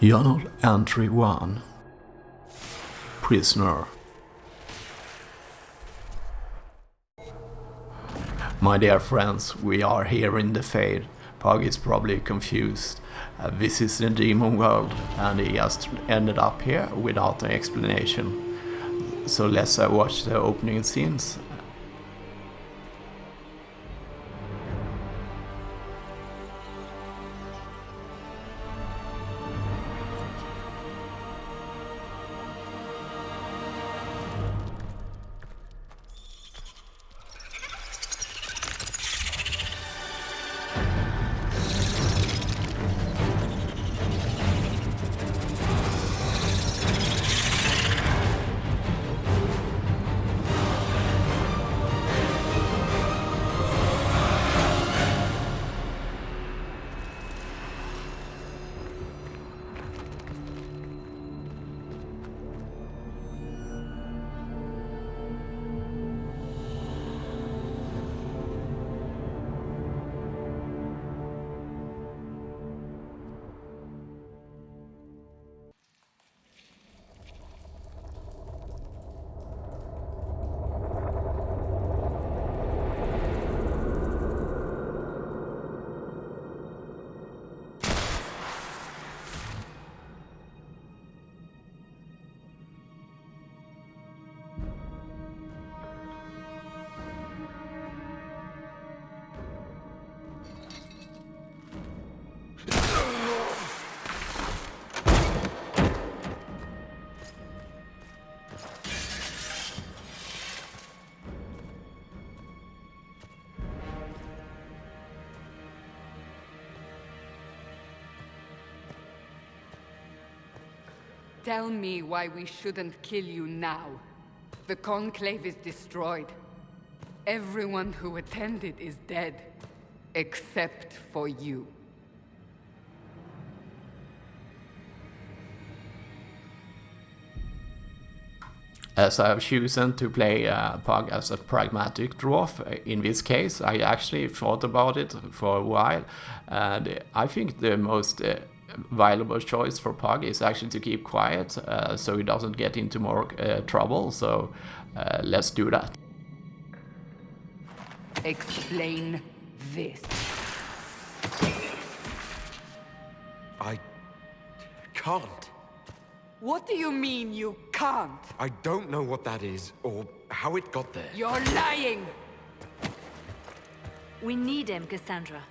Journal Entry 1. Prisoner. My dear friends, we are here in the Fade. Pug is probably confused. This is the demon world, and he just ended up here without an explanation. So let's watch the opening scenes. Tell me why we shouldn't kill you now. The Conclave is destroyed. Everyone who attended is dead. Except for you. As I have chosen to play Pug as a pragmatic dwarf, in this case I actually thought about it for a while, and I think the most valuable choice for Pug is actually to keep quiet, so he doesn't get into more trouble, so let's do that. Explain this. I can't. What do you mean you can't? I don't know what that is, or how it got there. You're lying! We need him, Cassandra.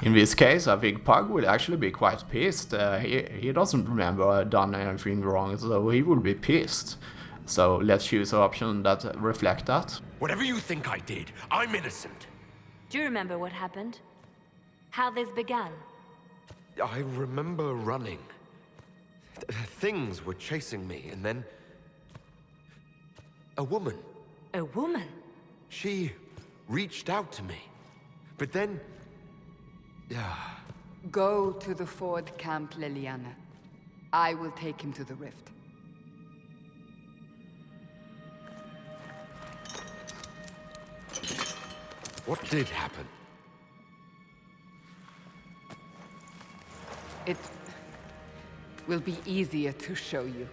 In this case, I think Pug will actually be quite pissed. He doesn't remember done anything wrong, so he will be pissed. So let's choose an option that reflect that. Whatever you think I did, I'm innocent. Do you remember what happened? How this began? I remember running. Things were chasing me, and then... a woman. A woman? She reached out to me. But then... Go to the Ford camp, Liliana. I will take him to the rift. What did happen? It will be easier to show you.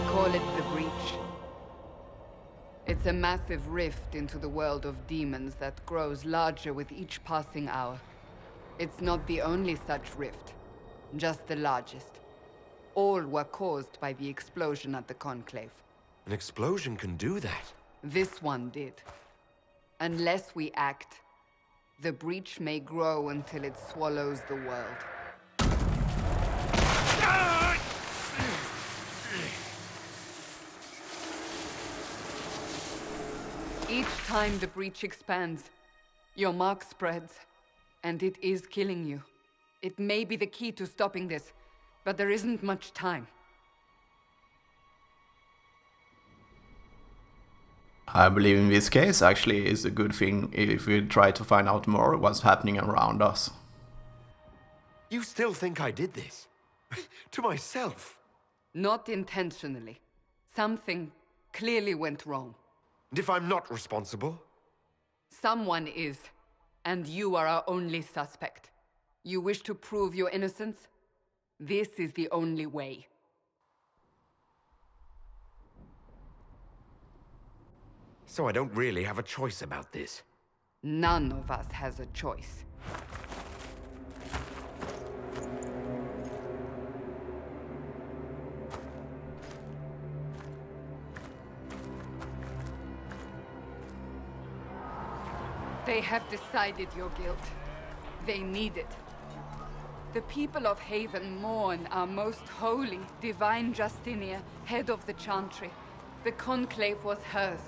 Call it the Breach. It's a massive rift into the world of demons that grows larger with each passing hour. It's not the only such rift, just the largest. All were caused by the explosion at the Conclave. An explosion can do that? This one did. Unless we act, the Breach may grow until it swallows the world. Each time the breach expands, your mark spreads, and it is killing you. It may be the key to stopping this, But there isn't much time. I believe in this case actually is a good thing if we try to find out more what's happening around us. You still think I did this? To myself? Not intentionally. Something clearly went wrong. And if I'm not responsible? Someone is, and you are our only suspect. You wish to prove your innocence? This is the only way. So I don't really have a choice about this. None of us has a choice. They have decided your guilt. They need it. The people of Haven mourn our most holy, divine Justinia, head of the Chantry. The conclave was hers.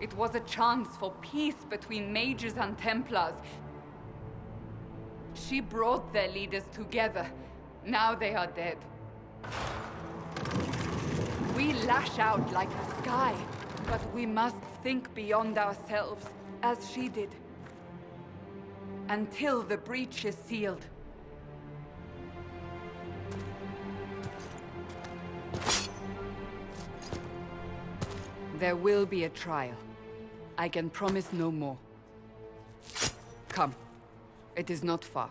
It was a chance for peace between mages and Templars. She brought their leaders together. Now they are dead. We lash out like the sky, but we must think beyond ourselves, as she did. Until the breach is sealed. There will be a trial. I can promise no more. Come. It is not far.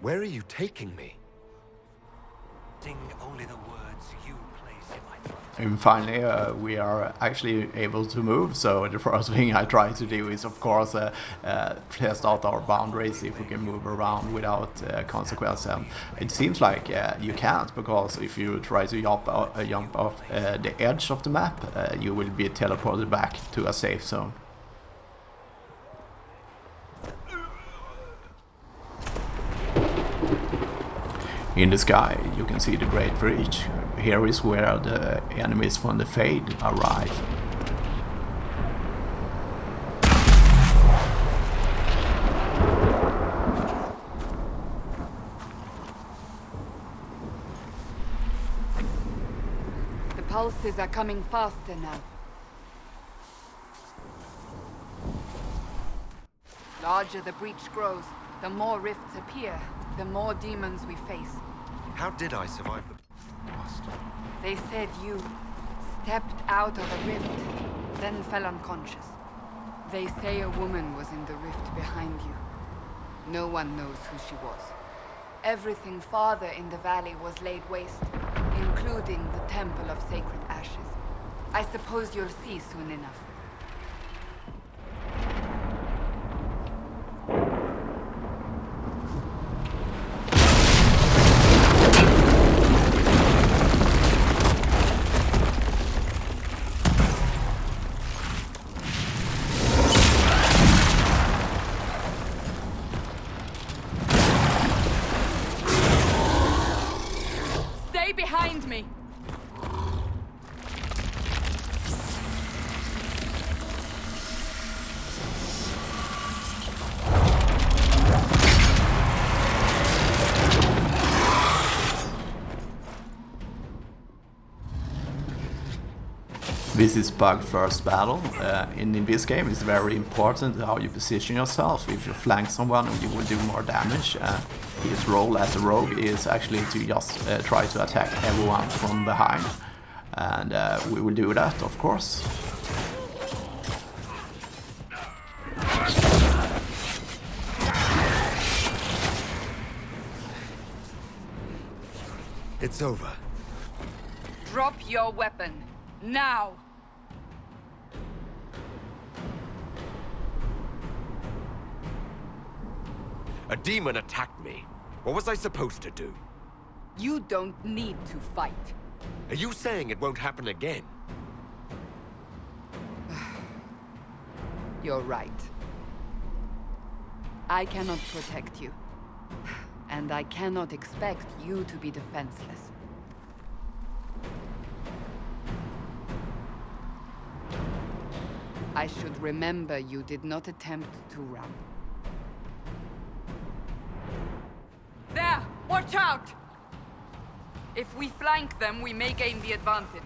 Where are you taking me? Sing only the words you place in my throat. And finally, we are actually able to move, so the first thing I try to do is, of course, test out our boundaries, if we can move around without consequence. And it seems like you can't, because if you try to jump off the edge of the map, you will be teleported back to a safe zone. In the sky, you can see the Great Breach. Here is where the enemies from the Fade arrive. The pulses are coming faster now. Larger the breach grows, the more rifts appear, the more demons we face. How did I survive the blast? They said you stepped out of a rift, then fell unconscious. They say a woman was in the rift behind you. No one knows who she was. Everything farther in the valley was laid waste, including the Temple of Sacred Ashes. I suppose you'll see soon enough. Behind me! This is Bug's first battle. In this game it's very important how you position yourself. If you flank someone, you will do more damage. His role as a rogue is actually to just try to attack everyone from behind. And we will do that, of course. It's over. Drop your weapon. Now! A demon attacked me. What was I supposed to do? You don't need to fight. Are you saying it won't happen again? You're right. I cannot protect you. And I cannot expect you to be defenseless. I should remember you did not attempt to run. There! Watch out! If we flank them, we may gain the advantage.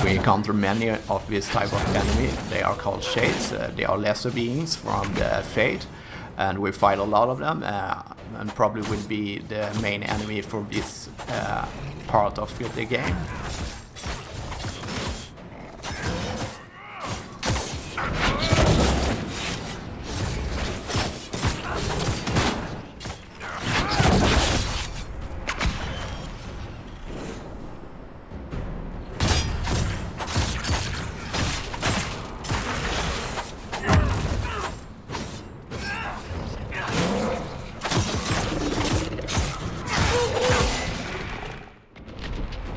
We encounter many of this type of enemy. They are called shades. They are lesser beings from the Fate, and we fight a lot of them, and probably will be the main enemy for this part of the game.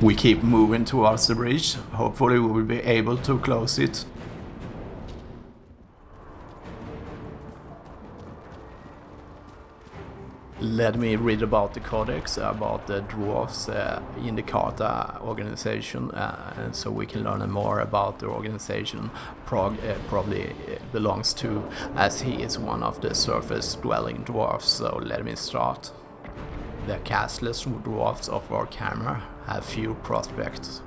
We keep moving towards the bridge. Hopefully we will be able to close it. Let me read about the codex, about the dwarves in the Carta organization, and so we can learn more about the organization Prague probably belongs to, as he is one of the surface-dwelling dwarfs. So let me start. The castless dwarfs of Warhammer have few prospects,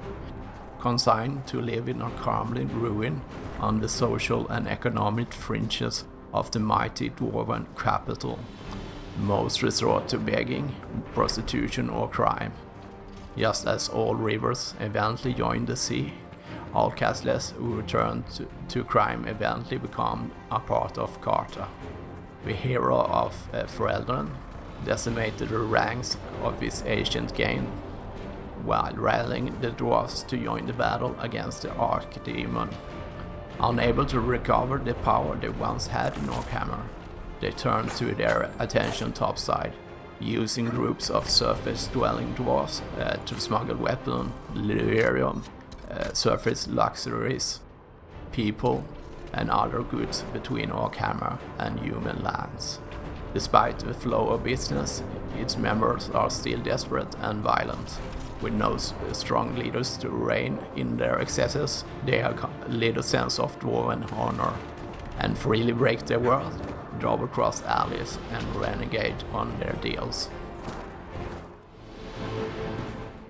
consigned to live in a crumbling ruin on the social and economic fringes of the mighty dwarven capital. Most resort to begging, prostitution or crime. Just as all rivers eventually join the sea, all castless who return to crime eventually become a part of Carta. The hero of Ferelden decimated the ranks of his ancient gang, while rallying the dwarfs to join the battle against the Archdemon. Unable to recover the power they once had in Warhammer, they turned to their attention topside, using groups of surface-dwelling dwarfs to smuggle weapons, lyrium, surface luxuries, people, and other goods between Warhammer and human lands. Despite the flow of business, its members are still desperate and violent. With no strong leaders to rein in their excesses, they have little sense of dwarven honor, and freely break their world, drove across alleys, and renegade on their deals.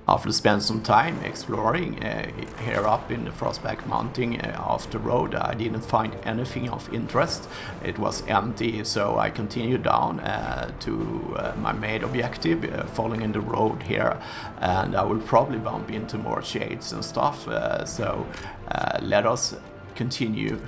After spending some time exploring here up in the Frostback Mountain off the road, I didn't find anything of interest. It was empty, so I continued down to my main objective, following the road here, and I will probably bump into more shades and stuff, so let us continue.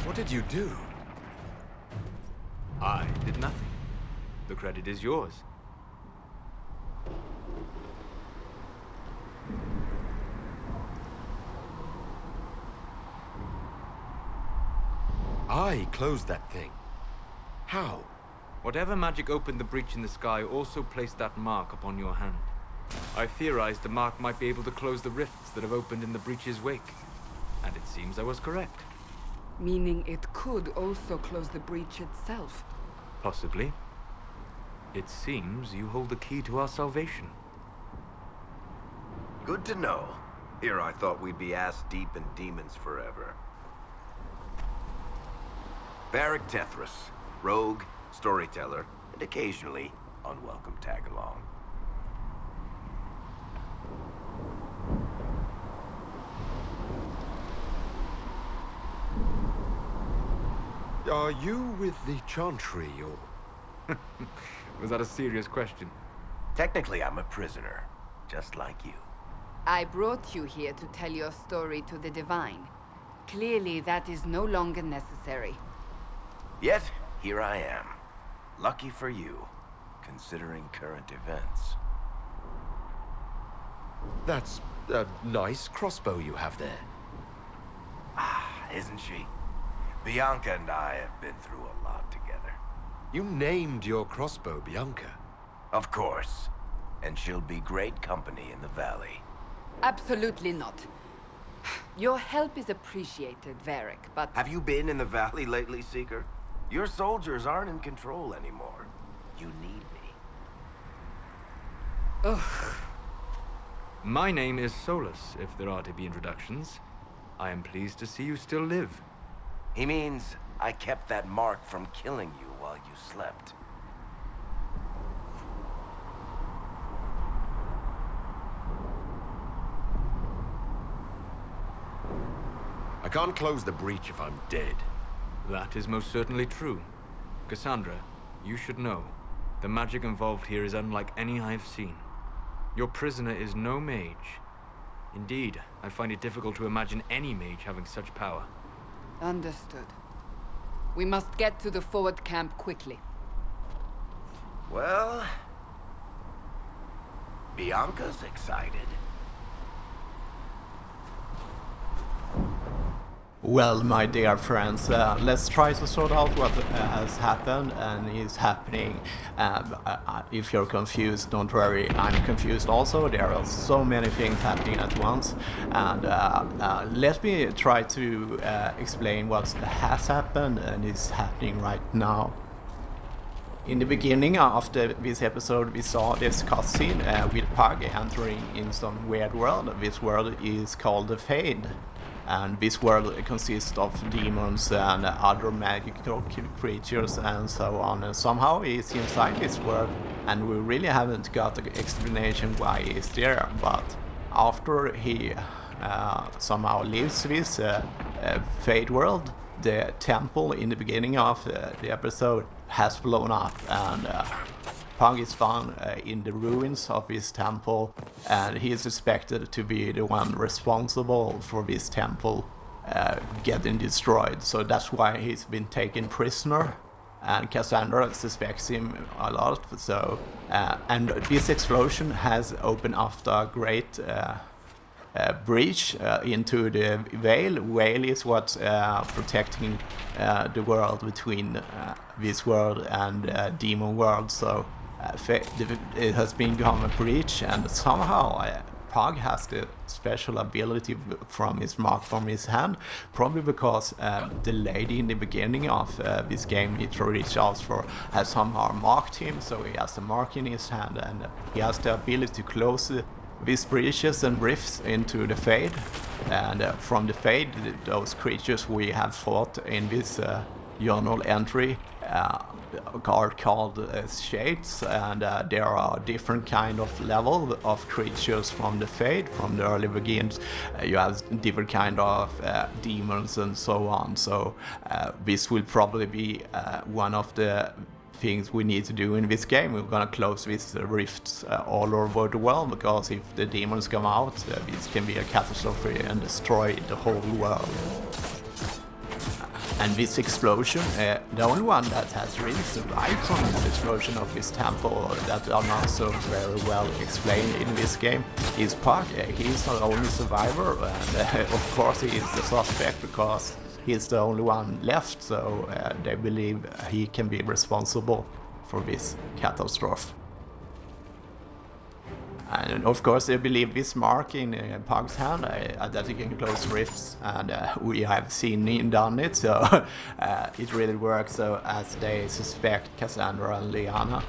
What did you do? I did nothing. The credit is yours. I closed that thing. How? Whatever magic opened the breach in the sky also placed that mark upon your hand. I theorized the mark might be able to close the rifts that have opened in the breach's wake. And it seems I was correct. Meaning it could also close the breach itself. Possibly. It seems you hold the key to our salvation. Good to know. Here I thought we'd be ass-deep in demons forever. Varric Tethras, rogue, storyteller, and occasionally unwelcome tag-along. Are you with the Chantry, or... Was that a serious question? Technically, I'm a prisoner, just like you. I brought you here to tell your story to the Divine. Clearly, that is no longer necessary. Yet, here I am. Lucky for you, considering current events. That's a nice crossbow you have there. Ah, isn't she? Bianca and I have been through a lot together. You named your crossbow Bianca. Of course. And she'll be great company in the valley. Absolutely not. Your help is appreciated, Varric, but... Have you been in the valley lately, Seeker? Your soldiers aren't in control anymore. You need me. Ugh. My name is Solus, if there are to be introductions. I am pleased to see you still live. He means I kept that mark from killing you while you slept. I can't close the breach if I'm dead. That is most certainly true. Cassandra, you should know. The magic involved here is unlike any I have seen. Your prisoner is no mage. Indeed, I find it difficult to imagine any mage having such power. Understood. We must get to the forward camp quickly. Well... Bianca's excited. Well, my dear friends, let's try to sort out what has happened and is happening. If you're confused, don't worry, I'm confused also. There are so many things happening at once. And let me try to explain what has happened and is happening right now. In the beginning of this episode, we saw this cutscene with Pug entering in some weird world. This world is called the Fade. And this world consists of demons and other magical creatures and so on. And somehow he's inside this world, and we really haven't got an explanation why he's there. But after he somehow leaves this Fade world, the temple in the beginning of the episode has blown up, and Pug is found in the ruins of his temple, and he is suspected to be the one responsible for this temple getting destroyed. So that's why he's been taken prisoner, and Cassandra suspects him a lot. So and this explosion has opened up a great breach into the Veil. Veil is what's protecting the world between this world and demon world. So it has become a breach, and somehow Pug has the special ability from his mark from his hand, probably because the lady in the beginning of this game he reached out for has somehow marked him, so he has a mark in his hand, and he has the ability to close these breaches and rifts into the Fade. And from the Fade, those creatures we have fought in this journal entry are called shades, and there are different kind of level of creatures from the Fade. From the early begins, you have different kind of demons and so on. So this will probably be one of the things we need to do in this game. We're gonna close these rifts all over the world, because if the demons come out, this can be a catastrophe and destroy the whole world. And this explosion, the only one that has really survived from this explosion of this temple that are not so very well explained in this game is Pug. He's the only survivor, and of course he is the suspect because he's the only one left, so they believe he can be responsible for this catastrophe. And of course, they believe this mark in Pug's hand that he can close rifts, and we have seen him done it, so it really works. So as they suspect Cassandra and Liana.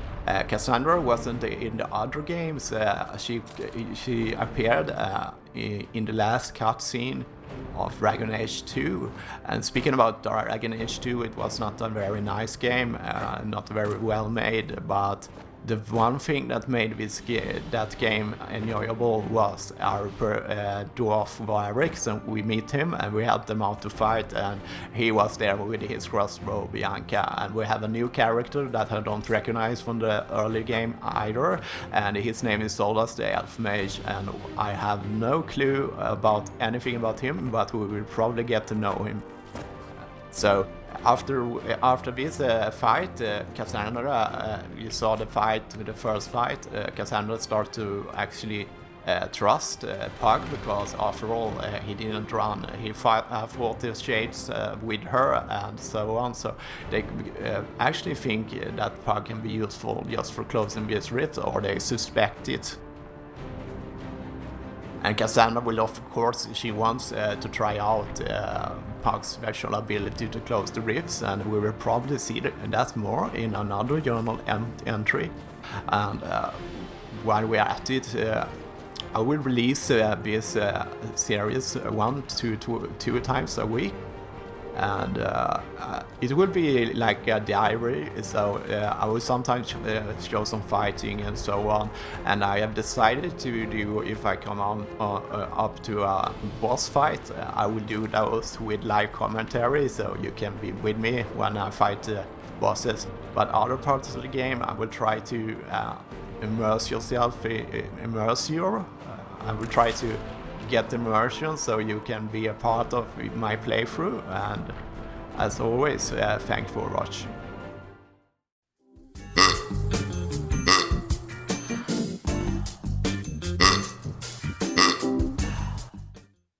Cassandra wasn't in the other games. She appeared in the last cutscene of Dragon Age 2. And speaking about Dragon Age 2, it was not a very nice game, not very well made, but the one thing that made that game enjoyable was our Dwarf Varix, and we meet him and we helped him out to fight, and he was there with his crossbow Bianca, and we have a new character that I don't recognize from the early game either, and his name is Solas the Elf Mage, and I have no clue about anything about him, but we will probably get to know him. So after this fight, Cassandra, you saw the first fight, Cassandra started to actually trust Pug, because after all he didn't run, he fought the shades with her and so on, so they actually think that Pug can be useful just for closing this rift, or they suspect it. And Cassandra will, of course, she wants to try out Pug's special ability to close the rifts, and we will probably see that more in another journal entry. And while we're at it, I will release this series 1 to 2 times a week. And it will be like a diary, so I will sometimes show some fighting and so on, and I have decided to do, if I come on up to a boss fight, I will do those with live commentary, so you can be with me when I fight bosses. But other parts of the game, I will try to immerse you. I will try to get immersion so you can be a part of my playthrough, and as always, thanks for watching.